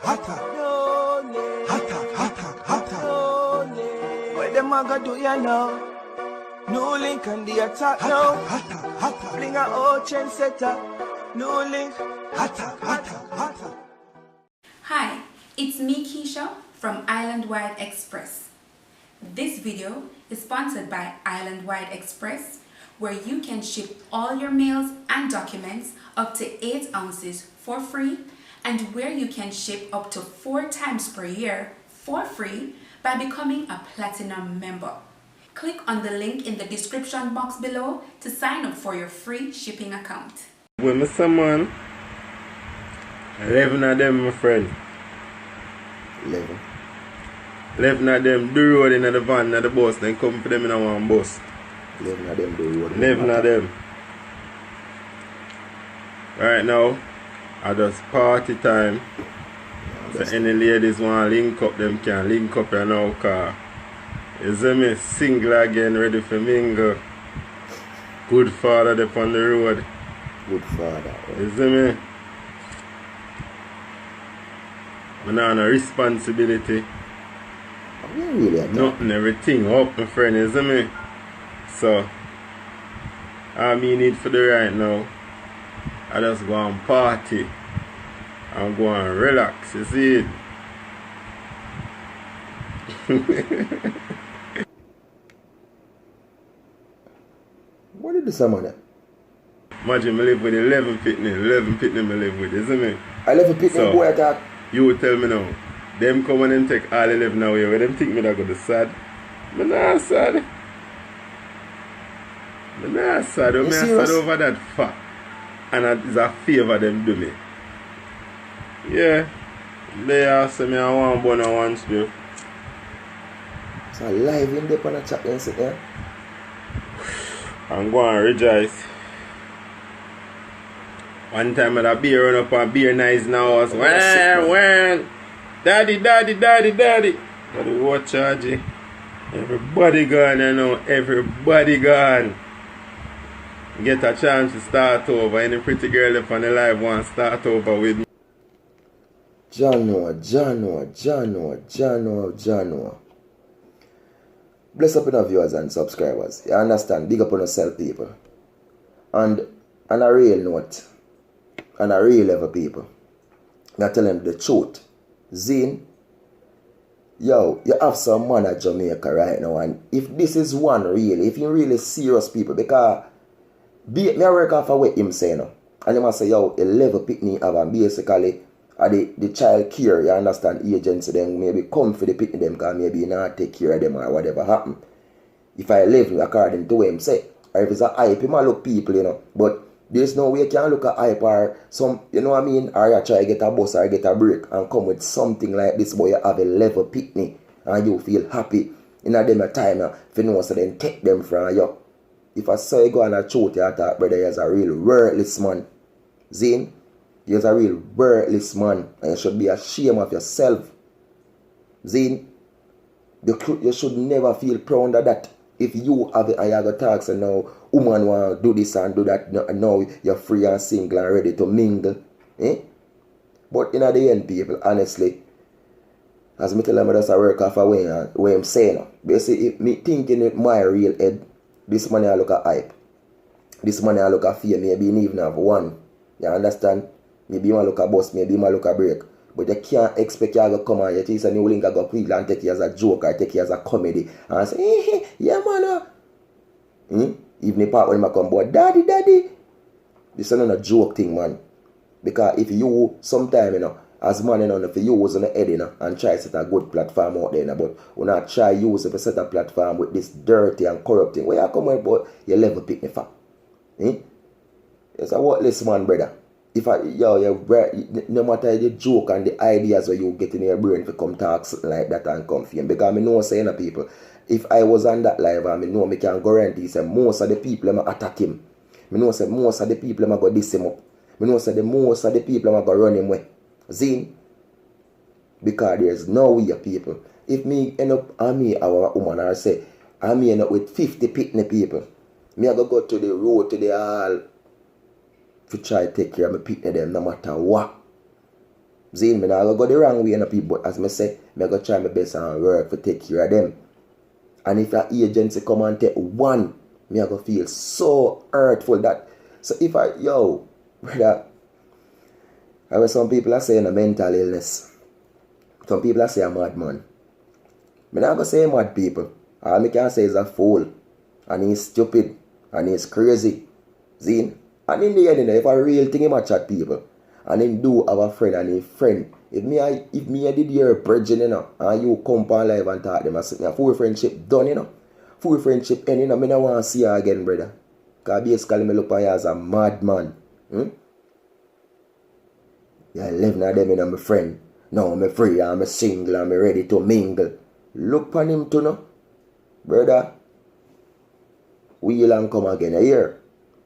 hotter. Hotter, hotter, hotter. What them a go do ya now? NEWLINK on the attack now. Hotter, hotter. Bring a old trendsetter. NEWLINK. Hotter, hotter, hotter. Hi, it's me Keisha from Island Wide Express. This video is sponsored by Island Wide Express, where you can ship all your mails and documents up to 8 ounces for free, and where you can ship up to 4 times per year for free by becoming a platinum member. Click on the link in the description box below to sign up for your free shipping account. When Mr. Man, 11 of them, my friend. 11 of them do road in the van and the bus, then come for them in one bus. 11 of them do road. 11 of them. Right now, I just party time. So any ladies want to link up, them can link up in our car. You see me? Single again, ready for mingle. Good father up on the road. Good father. You see me? I don't have no responsibility. Really nothing, everything up, my friend, you see me? So, all me need for the right now, I just go and party. I'm going to relax, you see it? What did the summer? Imagine I live with 11 pitney I live with, you see me? 11 pitney so, boy attack. You will tell me now, them come and them take all 11 away, where them think me that go to sad. But nah sad. But nah sad, I'm sad over that fact. And it's a favor them do me. Yeah. They ask me I want one and one still. So live in there on a chat and sit there. I'm going to rejoice. One time I had a beer run up and beer nice now. I was when daddy. Daddy watch charge. Everybody gone, you know. Everybody gone. Get a chance to start over. Any pretty girl up on the live want to start over with me. January. Bless up in our viewers and subscribers. You understand? Big up on yourself, people. And on a real note, on a real level, people, I tell them the truth. Zine, yo, you have some man at Jamaica right now, and if this is one really, if you're really serious people, because me work off of what him say now, and he must say, yo, a level picnic have, and basically the child care, you understand, agency them maybe come for the picnic them because maybe not take care of them or whatever happen. If I live according to what him say, or if it's a hype, he might look people, you know, but there's no way you can look at hype or some, you know what I mean, or you try to get a bus or get a break and come with something like this, but you have a level picnic and you feel happy in a them time, if you know, so then take them from you. If I say you go on a shoot, you thought, brother, you're a real worthless man. Zine, you're a real worthless man, and you should be ashamed of yourself. Zine, you should never feel proud of that. If you have it and you have a tax and now woman want to do this and do that, and now you're free and single and ready to mingle. But in the end, people, honestly, as me tell them, I just work off of what I'm saying. Basically, if me thinking with my real head, this money I look at hype. This money I look at fear, maybe you even have one. You understand? Maybe you want to look at bus, maybe you want to look at break. But you can't expect you to come and you think a NEWLINK go quickly and take you as a joke or take you as a comedy. And say, yeah man. Even the part when I come board, daddy. This is not a joke thing, man. Because if you, sometime, you know, as man, you know, if you use on the head, you know, and try to set a good platform out there, you know, but when I try use if you set a platform with this dirty and corrupt thing, where you come with, but you level pick me for. It's a worthless man, brother. If no matter the joke and the ideas where you get in your brain to come talk something like that and come for him. Because I know saying people, if I was on that live, I know I can guarantee say most of the people I'm attack him. I know say most of the people I'm go diss him up. I know say most of the people I'm go run him away. Zine? Because there's no way people. If me end up on me our woman or say I me end up with 50 pitney people, me I go to the road to the hall to try to take care of my pitney them no matter what. Zine, me not go the wrong way, people, but as me say, me go try my best and work to take care of them. And if an agency come and take one, me I go feel so hurtful that, so if brother, I mean, some people are saying a mental illness. Some people are saying a madman. Me not go say mad people. All me can say is a fool. And he's stupid. And he's crazy. Zine. And in the end, if a real thing, he might chat people. And him do have a friend and a friend. If me I did your bridging, and you come on live and talk them, I say, full friendship done, Full friendship end, me not want to see you again, brother. Because basically, me look at you as a madman. Yeah, 11 of them, I'm a friend. Now I'm free, I'm single, I'm ready to mingle. Look on him too, no? Brother, wheel and come again a year.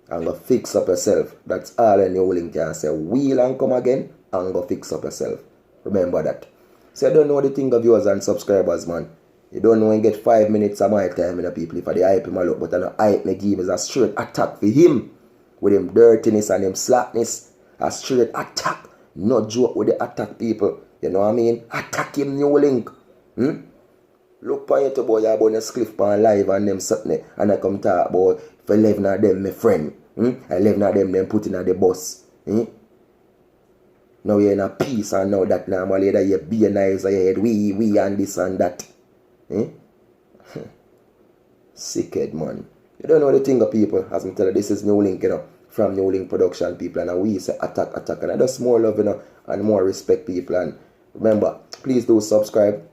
And go fix up yourself. That's all a NEWLINK can say. Wheel and come again and go fix up yourself. Remember that. So I don't know the thing of viewers and subscribers, man. You don't know when you get 5 minutes of my time in the people if I hype him a lot. But I know hype me give is a straight attack for him. With him dirtiness and him slackness. A straight attack. No joke with the attack people. You know what I mean? Attack him NEWLINK. Look for you to boy about the cliff pan live and them something. And I come talk about for 11 of them my friend. 11 of them put in the bus. Now you're in a peace and now that normally that you be nice and you head we and this and that. Sickhead man. You don't know the thing of people. As I tell you, this is NEWLINK, from NEWLINK production people, and we say attack, and I just more love, and more respect people. And remember, please do subscribe.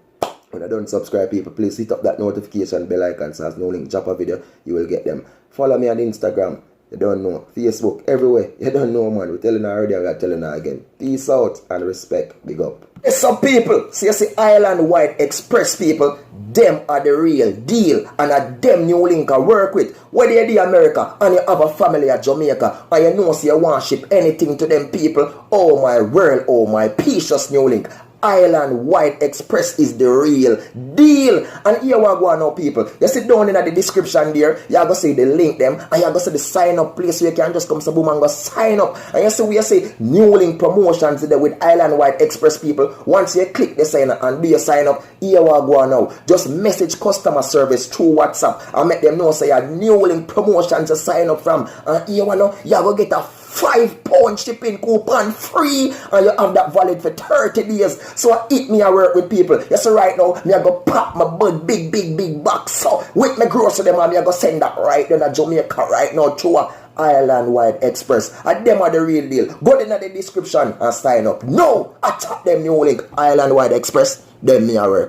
When I don't subscribe people, please hit up that notification bell icon so as NEWLINK drop a video, you will get them. Follow me on Instagram. You don't know. Facebook, everywhere. You don't know, man. We're telling you already, we're telling you again. Peace out and respect. Big up. Some people, see Island Wide Express people, them are the real deal. And at them NEWLINK I work with. Whether you're the America and you have a family at Jamaica, and you know see you want ship anything to them people, oh my world, oh my precious NEWLINK. Island Wide Express is the real deal. And here we go now, people. You sit down in the description there. You go see the link them. And you go see the sign up place where you can just come to boom and go sign up. And you see where you say NEWLINK promotions there with Island Wide Express people. Once you click the sign up and do your sign up, here we go now. Just message customer service through WhatsApp and make them know say you have NEWLINK promotions to sign up from. And here we know you go get a £5 shipping coupon free, and you have that valid for 30 days. So I eat me, I work with people. Yes, so right now, me I go pop my big box. So with my grocery them, I go send that right down to Jamaica right now through a Island Wide Express. And them are the real deal. Go in the description and sign up. No, I tap them NEWLINK Island Wide Express. Them me I work.